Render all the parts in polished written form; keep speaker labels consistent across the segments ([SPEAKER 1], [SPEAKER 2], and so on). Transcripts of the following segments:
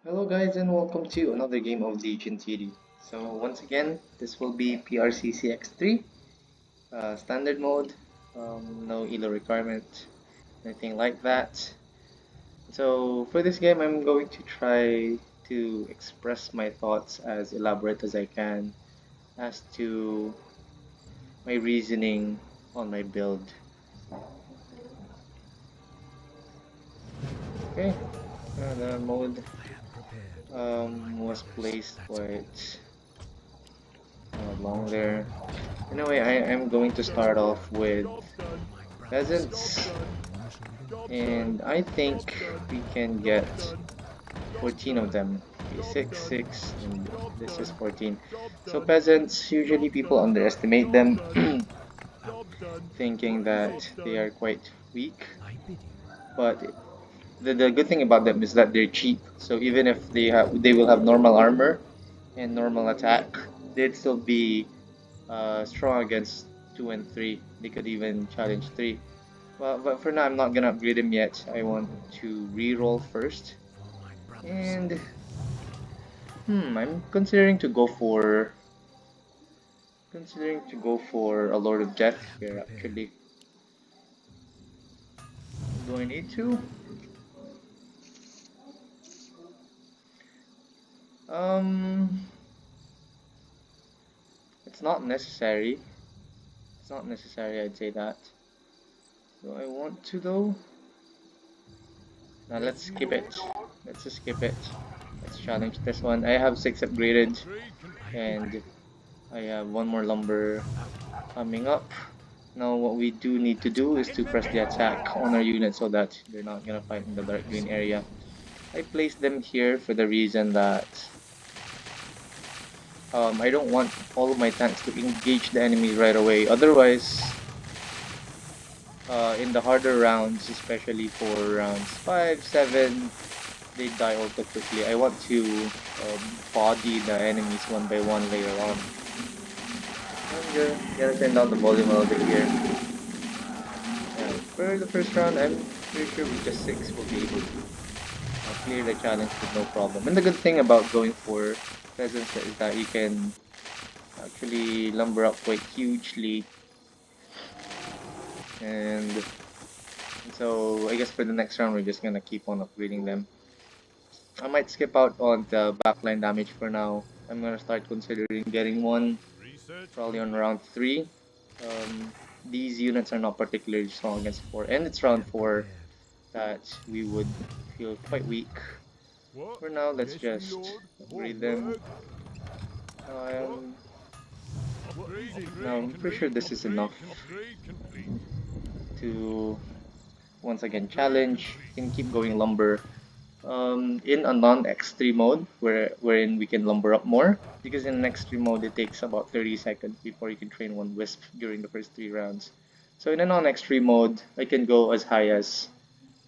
[SPEAKER 1] Hello guys and welcome to another game of Legion TD. So once again, this will be PRCCX3, standard mode, no ELO requirement, anything like that. So for this game, I'm going to try to express my thoughts as elaborate as I can as to my reasoning on my build. Okay, the mode was placed quite long there. Anyway, I am going to start off with peasants, and I think we can get 14 of them. Okay, 6, 6, and this is 14. So peasants, usually people underestimate them, thinking that they are quite weak. But the good thing about them is that they're cheap. So even if they will have normal armor and normal attack, they'd still be strong against 2 and 3. They could even challenge 3. Well, but for now, I'm not gonna upgrade him yet. I want to re-roll first. And I'm considering to go for a Lord of Death here actually. Do I need to? Um, it's not necessary. It's not necessary, I'd say that. Do I want to though? Now let's skip it. Let's just skip it. Let's challenge this one. I have 6 upgraded, and I have 1 more lumber coming up. Now what we do need to do is to press the attack on our unit so that they're not gonna fight in the dark green area. I placed them here for the reason that I don't want all of my tanks to engage the enemies right away. Otherwise, in the harder rounds, especially for rounds 5, 7, they die all too quickly. I want to body the enemies one by one later on. I'm gonna turn down the volume a little bit here. Yeah, for the first round, I'm pretty sure with just 6 we'll be able to clear the challenge with no problem. And the good thing about going for peasants is that you can actually lumber up quite hugely. And so I guess for the next round, we're just gonna keep on upgrading them. I might skip out on the backline damage for now. I'm gonna start considering getting one probably on round 3. These units are not particularly strong against 4, and it's round 4 that we would feel quite weak. For now, let's just upgrade them. Now I'm pretty sure this is enough to once again challenge. You can keep going lumber. In a non-X3 mode, wherein we can lumber up more, because in an X3 mode it takes about 30 seconds before you can train one wisp during the first 3 rounds. So in a non-X3 mode, I can go as high as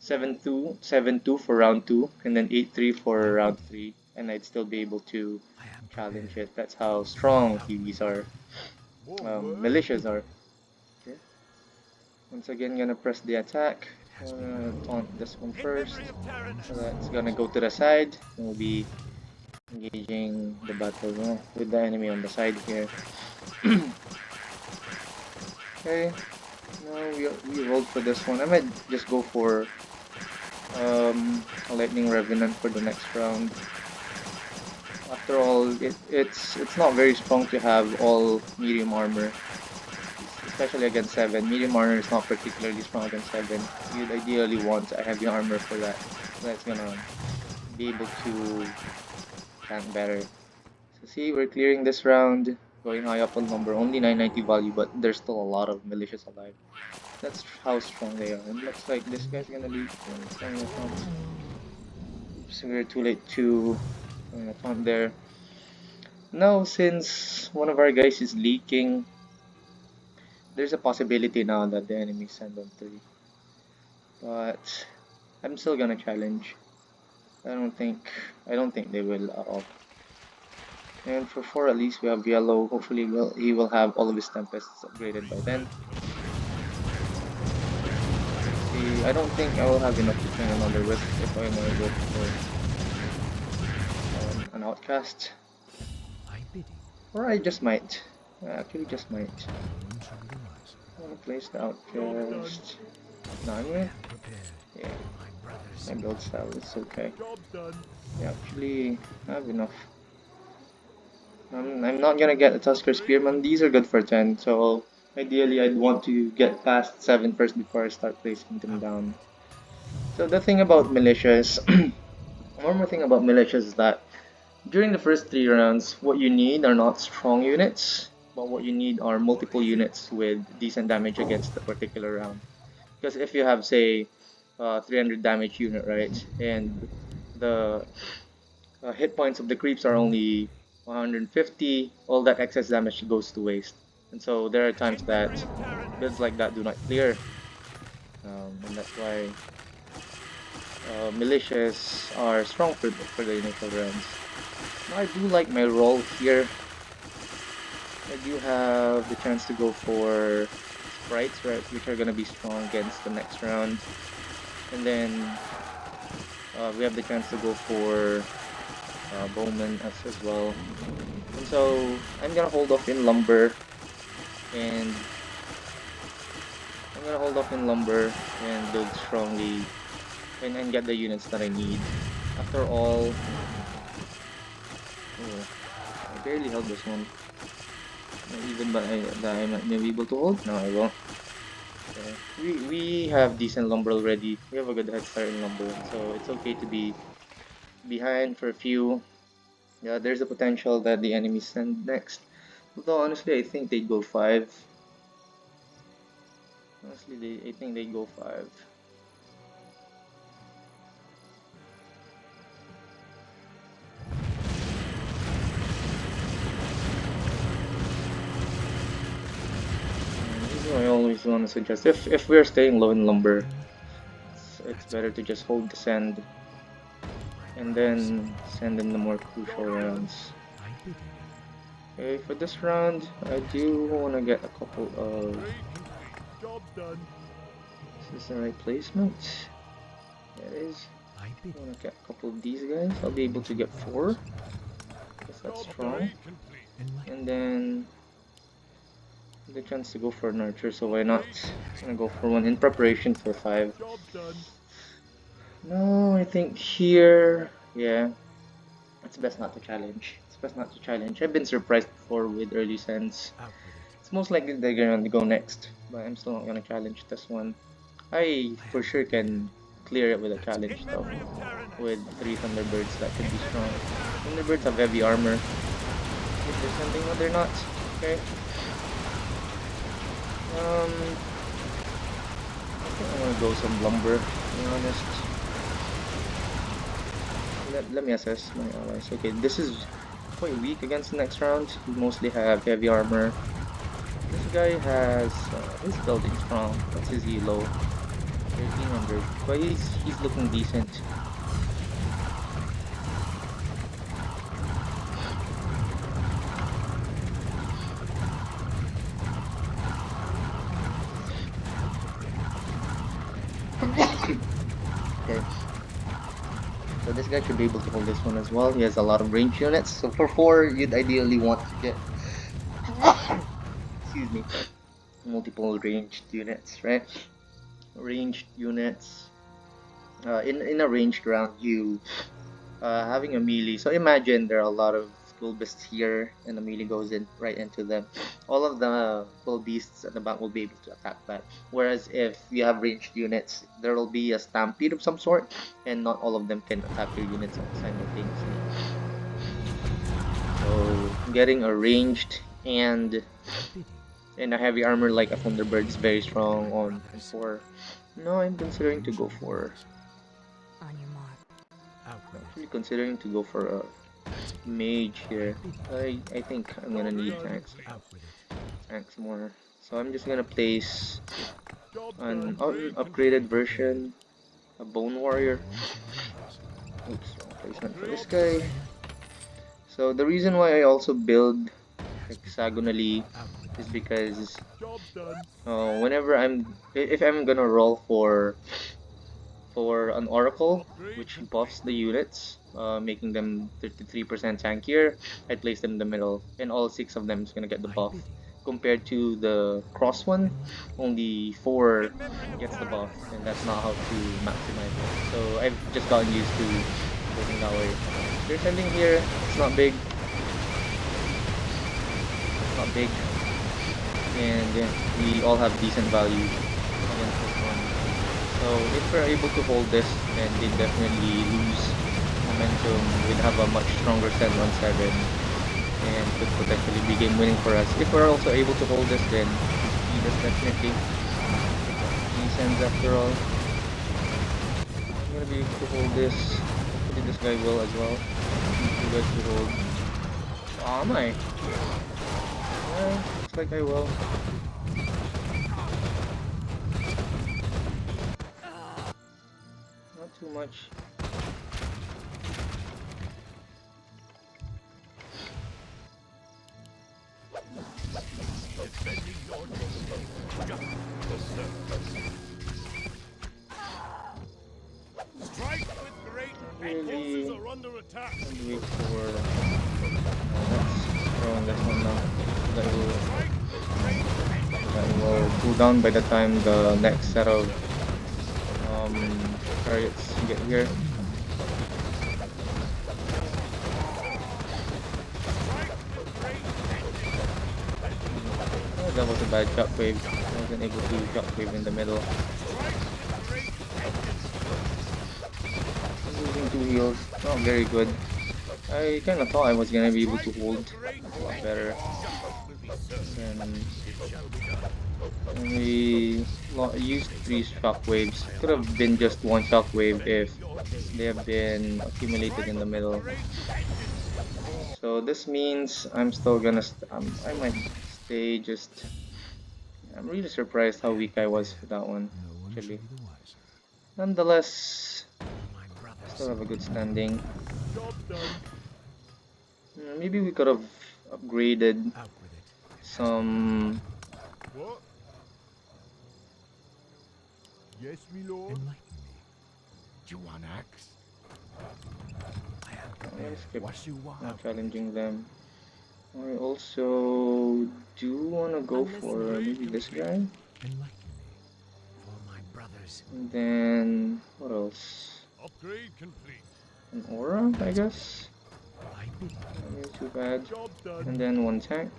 [SPEAKER 1] 7-2, 7-2 for round 2, and then 8-3 for round 3, and I'd still be able to challenge it. That's how strong PVs are, militias are. Okay. Once again, gonna press the attack. Taunt this one first. So that's gonna go to the side. We'll be engaging the battle with the enemy on the side here. Okay, now we rolled for this one. I might just go for a lightning revenant for the next round. After all, it's not very strong to have all medium armor, especially against 7. Medium armor is not particularly strong against 7. You'd ideally want a heavy armor for that. That's gonna be able to tank better. So see, we're clearing this round, going high up on number, only 990 value, but there's still a lot of militias alive. That's how strong they are. And looks like this guy's gonna be trying to taunt. Oops, we're too late to taunt there. Now, since one of our guys is leaking, there's a possibility now that the enemy send on 3. But I'm still gonna challenge. I don't think they will at all. And for 4 at least we have yellow. Hopefully he will have all of his tempests upgraded by then. See, I don't think I will have enough to train another wisp if I want to go for outcast. Or I just might. I actually just might. I want to place the outcast. No, I'm gonna. Yeah. My build style is okay. Yeah, actually, I have enough. I'm not gonna get a Tusker Spearman. These are good for 10, so ideally I'd want to get past 7 first before I start placing them down. So the thing about militias, one more thing about militias is that during the first 3 rounds, what you need are not strong units, but what you need are multiple units with decent damage against the particular round. Because if you have, say, 300 damage unit, right, and the hit points of the creeps are only 150, all that excess damage goes to waste. And so there are times that builds like that do not clear. And that's why militias are strong for the initial rounds. Now, I do like my role here. I do have the chance to go for sprites, right, which are gonna be strong against the next round. And then we have the chance to go for bowman as well. And so I'm gonna hold off in lumber, and build strongly and get the units that I need. After all, oh, I barely held this one. Even but I might be able to hold. No, I won't. Okay. We have decent lumber already. We have a good head start in lumber, so it's okay to be behind for a few. Yeah, there's a potential that the enemy send next. Although honestly, I think they'd go 5. Honestly, I think they'd go 5. I always want to suggest if we're staying low in lumber, it's better to just hold the send and then send in the more crucial rounds. Okay, for this round, I do want to get a couple of. Is this the right placement? Yeah, it is. I want to get a couple of these guys. I'll be able to get 4. Guess that's strong. And then the chance to go for an archer, so why not? I'm gonna go for 1 in preparation for 5. No, I think here, yeah, it's best not to challenge. It's best not to challenge. I've been surprised before with early sends. It's most likely they're gonna go next, but I'm still not gonna challenge this one. I for sure can clear it with a challenge though. With 3 Thunderbirds, that could be strong. Thunderbirds have heavy armor. If they're sending, no, they're not. Okay. I think I'm gonna go some lumber, to be honest. Let me assess my allies. Okay, this is quite weak against the next round. We mostly have heavy armor. This guy has his building strong. What's his elo? 1300. But he's looking decent. Okay. So this guy should be able to hold this one as well. He has a lot of range units. So for 4, you'd ideally want to get excuse me, multiple ranged units, right? Ranged units. In a ranged round, you having a melee. So imagine there are a lot of skull beasts here, and the melee goes in right into them. All of the skull beasts at the back will be able to attack that. Whereas if you have ranged units, there will be a stampede of some sort, and not all of them can attack your units simultaneously. So getting a ranged and a heavy armor like a Thunderbird is very strong on 4. No, I'm considering to go for. I'm actually considering to go for a mage here. I think I'm gonna need tanks more. So I'm just gonna place an upgraded version, a bone warrior. Oops, wrong placement for this guy. So the reason why I also build hexagonally is because whenever if I'm gonna roll for for an Oracle, which buffs the units, making them 33% tankier. I place them in the middle, and all 6 of them is gonna get the buff. Compared to the cross one, only 4 gets the buff, and that's not how to maximize it. So I've just gotten used to building that way. They're sending here, it's not big. It's not big. And yeah, we all have decent value against this one. So if we're able to hold this, then they definitely lose momentum. We'd have a much stronger 7-on-7 and could potentially be game winning for us. If we're also able to hold this, then speed us definitely. Descends after all. I'm gonna be able to hold this. Hopefully this guy will as well. You guys to hold. Oh, am I? Yeah, looks like I will. Not too much. Really wait for let's throw on this one now. That will cool down by the time the next set of chariots get here. Oh, that was a bad shockwave. I wasn't able to shockwave in the middle. Losing 2 heals, not very good. I kind of thought I was gonna be able to hold a lot better. And we used 3 shockwaves. Could have been just 1 shockwave if they have been accumulated in the middle. So this means I'm still gonna. I might stay. Just. I'm really surprised how weak I was for that one. Actually. Nonetheless, still have a good standing. Maybe we could have upgraded some.
[SPEAKER 2] What? Yes, my lord. Enlighten me. Do you want axe?
[SPEAKER 1] I'm gonna skip not challenging them. I also do want to go for maybe this guy. And then what else?
[SPEAKER 2] Upgrade complete.
[SPEAKER 1] An aura, I guess. Not too bad. And then 1 tank.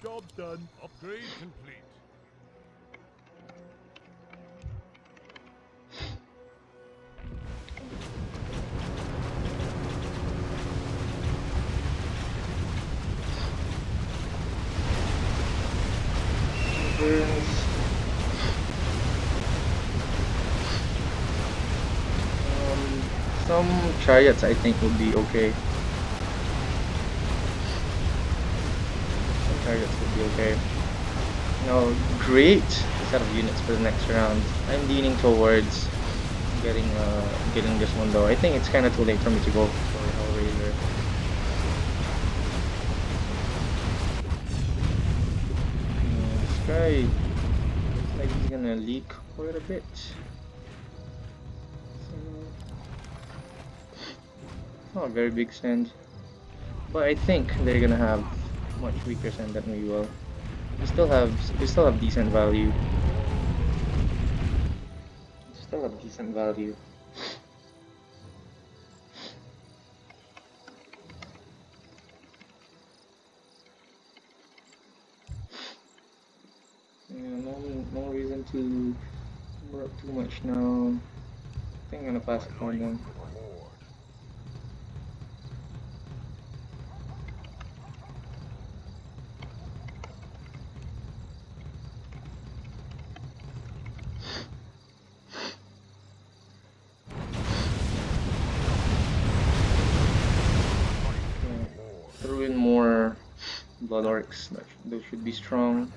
[SPEAKER 2] Job done. Upgrade complete.
[SPEAKER 1] Some chariots I think would be okay. Some chariots would be okay. No, great set of units for the next round. I'm leaning towards getting this one though. I think it's kind of too late for me to go for Hellraiser. This guy looks like he's gonna leak quite a bit. Not a very big send, but I think they're gonna have much weaker send than we will. We still have decent value. Still have decent value. Yeah, no reason to work too much now. I think I'm gonna pass it on them. Throw in more blood orcs. Those should be strong.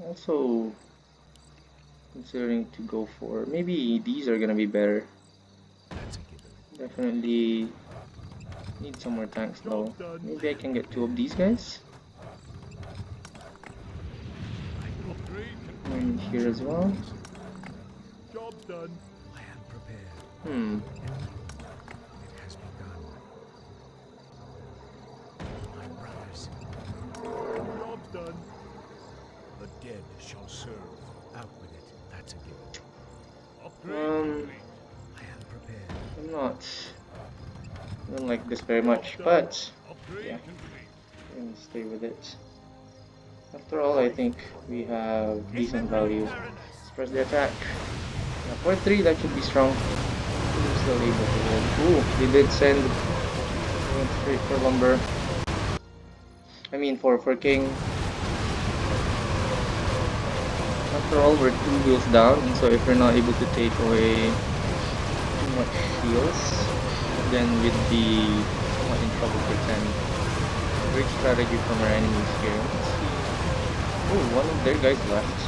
[SPEAKER 1] Also considering to go for maybe these are gonna be better. Definitely need some more tanks though. Maybe I can get 2 of these guys. And here as well.
[SPEAKER 2] Job's done. I am prepared.
[SPEAKER 1] Hmm.
[SPEAKER 2] It has begun. My brothers. Job's done. The dead shall serve. Out with it. That's a given. Upgrade complete. I am prepared.
[SPEAKER 1] I'm not. I don't like this very much,
[SPEAKER 2] Job done.
[SPEAKER 1] but
[SPEAKER 2] Upgrade
[SPEAKER 1] yeah,
[SPEAKER 2] complete.
[SPEAKER 1] I'm gonna stay with it. After all, I think we have decent value. Let's press the attack. Yeah, for 3, that should be strong. I'm still able to hold. Ooh, they did send. They went straight for lumber. I mean, for king. After all, we're 2 wheels down, and so if we're not able to take away too much heals, then we'd be somewhat in trouble for 10. Great strategy from our enemies here. Let's see. Oh, one of their guys left.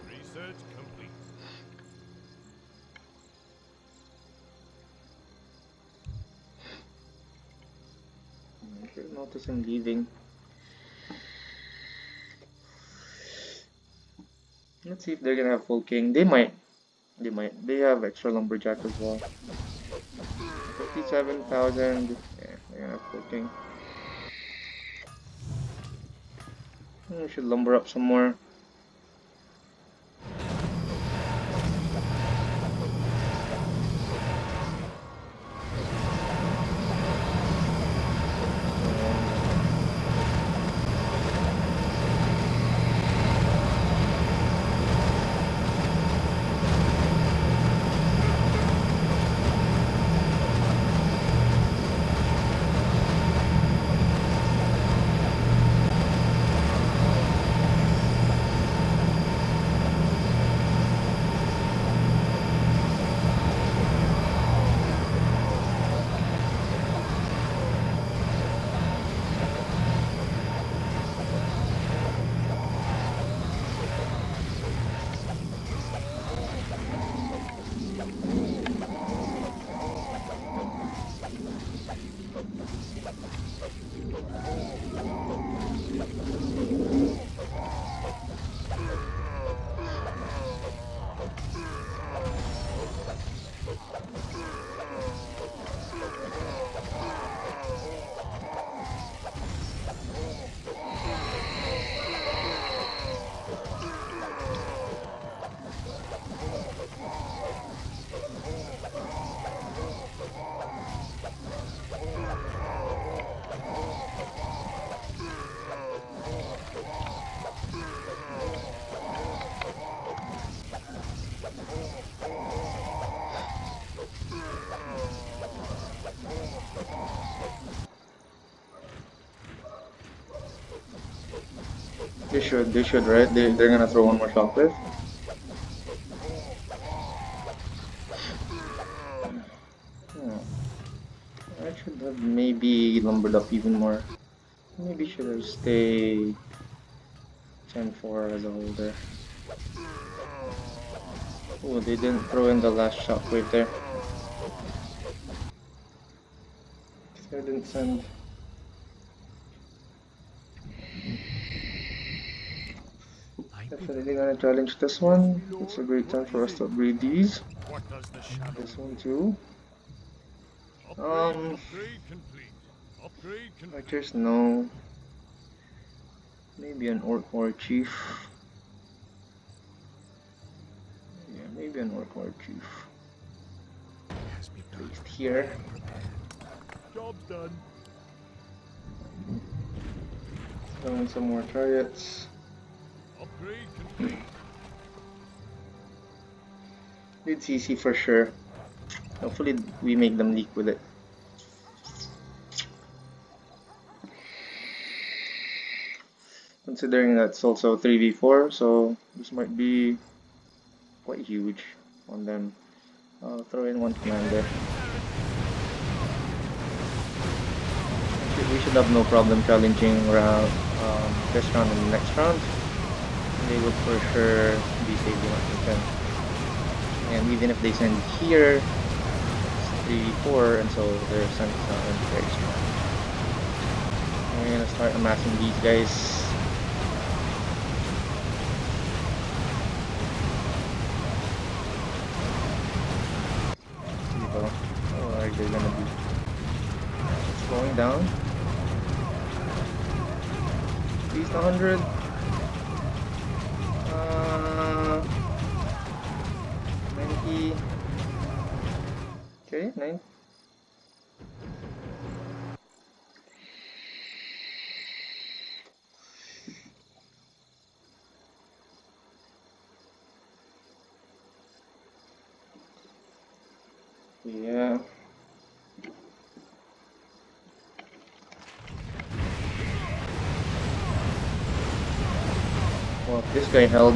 [SPEAKER 2] Research complete.
[SPEAKER 1] I should notice him leaving. Let's see if they're gonna have full king. They might. They might. They have extra lumberjack as well. 57,000. Yeah, they're gonna have full king. We should lumber up some more. They should, right? They're gonna throw one more shockwave. Hmm. I should have maybe lumbered up even more. Maybe should have stayed 10-4 as a holder. Oh, they didn't throw in the last shockwave there. They didn't send. Definitely gonna challenge this one. It's a great time for us to upgrade these.
[SPEAKER 2] What does the shadow
[SPEAKER 1] This one too.
[SPEAKER 2] Upgrade complete. Upgrade complete.
[SPEAKER 1] Archers, no. Maybe an orc war chief. Yeah, maybe an orc war chief. Placed here.
[SPEAKER 2] Job's done.
[SPEAKER 1] Throw in some more chariots.
[SPEAKER 2] Upgrade complete.
[SPEAKER 1] Did CC for sure. Hopefully we make them leak with it. Considering that's also 3v4, so this might be quite huge on them. I'll throw in one commander. We should have no problem challenging this round and the next round. They would for sure be saving us in 10. And even if they send here, it's 3, 4, and so their send is not very strong. We're gonna start amassing these guys. How are they gonna be? Slowing down. At least 100. 90. Okay, 9. Yeah. Well, this guy held.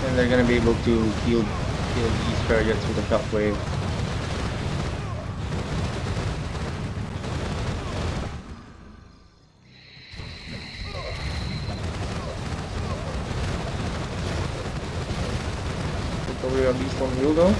[SPEAKER 1] And they're gonna be able to kill these chariots with a shockwave. Recovery of beast from Hugo.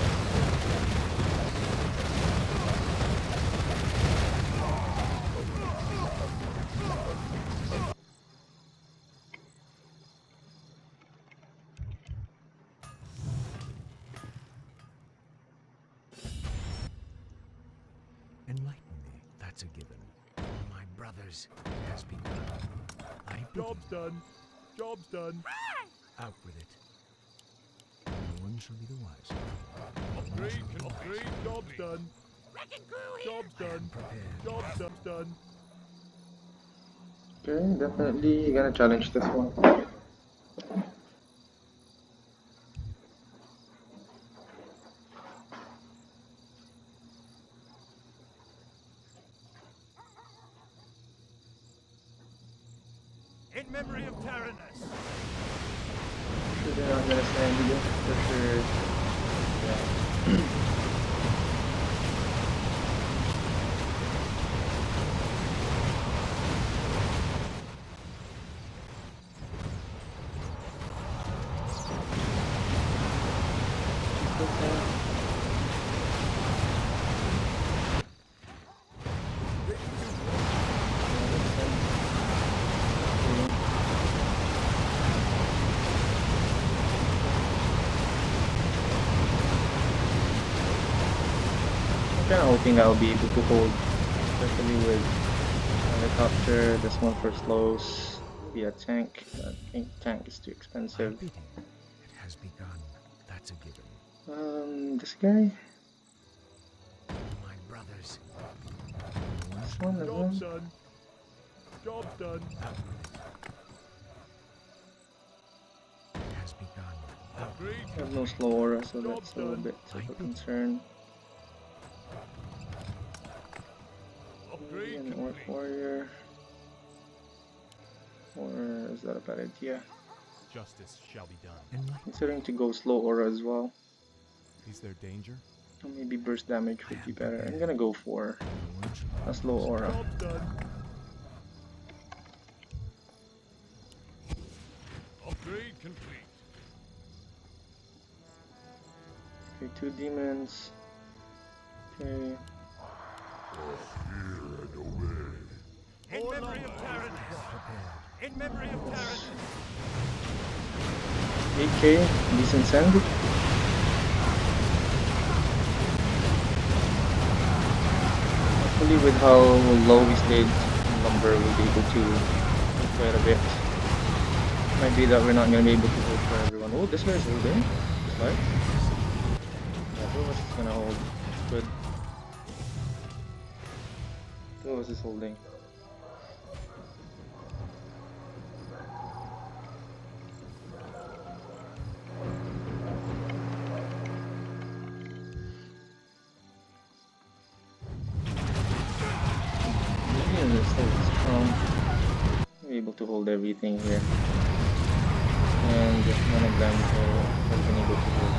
[SPEAKER 2] Enlighten me, that's a given. My brothers, it has begun. Job's done. Job's done. Out with it. No one shall be the wiser. Upgrade, job's done. Job's done. Job's done.
[SPEAKER 1] Okay, definitely gonna challenge this one.
[SPEAKER 2] In memory of Tyrannus.
[SPEAKER 1] So they're not gonna stand either. For sure. Yeah. I'm kind of hoping I'll be able to hold, especially with helicopter. This one for slows. Maybe a tank. I think tank is too expensive.
[SPEAKER 2] It has begun. That's a given.
[SPEAKER 1] This guy.
[SPEAKER 2] My brothers.
[SPEAKER 1] This one as well.
[SPEAKER 2] Job's done. Job's done. It has begun.
[SPEAKER 1] I have no slow aura, so that's a little bit of a concern. Maybe an orc warrior. Or is that a bad idea?
[SPEAKER 2] Justice shall be done.
[SPEAKER 1] Considering to go slow aura as well.
[SPEAKER 2] Is there danger?
[SPEAKER 1] Or maybe burst damage would be better. I'm gonna go for a slow aura.
[SPEAKER 2] Upgrade complete.
[SPEAKER 1] Okay, 2 demons. Okay.
[SPEAKER 2] In memory of Tyrannus. In memory of Tyrannus.
[SPEAKER 1] 8k, decent send. Hopefully with how low we stayed in lumber, we'll be able to do quite a bit. Might be that we're not going to be able to hold for everyone. Oh, this guy's holding. This guy. Yeah, two of us is going to hold. Good. Two of us is holding. Able to hold everything here, and none of them have been able to hold.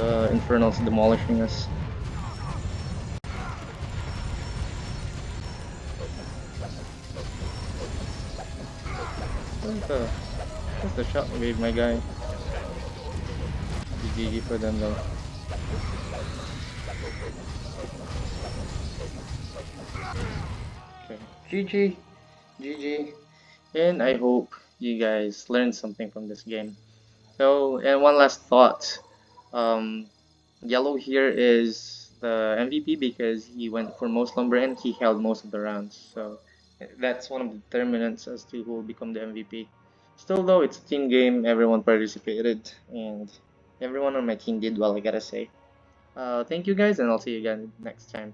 [SPEAKER 1] The Infernal's demolishing us. What's the shot wave, my guy? GG for them though. Okay. GG. GG. And I hope you guys learned something from this game. So, and one last thought. Um, Yellow here is the MVP because he went for most lumber and he held most of the rounds. So that's one of the determinants as to who will become the MVP. Still though, it's a team game, everyone participated, and everyone on my team did well, I gotta say. Thank you guys, and I'll see you again next time.